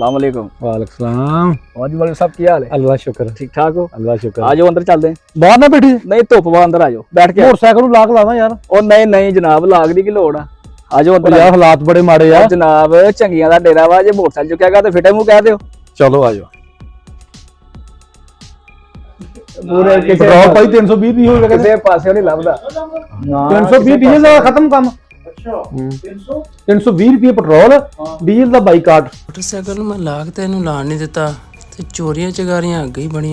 अस्सलाम वालेकुम। वालेकुम सलाम। और जी वाले साहब की हाल है? अल्लाह शुक्र। ठीक ठाक हो? अल्लाह शुक्र। आ जाओ अंदर चलते हैं। बाहर ना बैठी नहीं धुप वा अंदर आ जाओ बैठ के। मोटरसाइकिल लाक लाना यार। ओ नहीं नहीं जनाब लाग दी की लोड़ आ जाओ अंदर। यार हालात बड़े माड़े यार जनाब चंगियां दा डेरा वा जे मोटरसाइकिल चुकैगा ते फिटे मुंह कह दियो। चलो आ जाओ। पूरे पेट्रोल भाई 320 भी हो गया किसी पासे नहीं लभदा। 320 डीजल का खत्म काम। अच्छा 320 रुपये पेट्रोल डीजल का बाईकाट। मोटरसाइकिल मैं लाग तेन लाण नहीं दिता ते चोरियां चगारियां अगे ही बनी।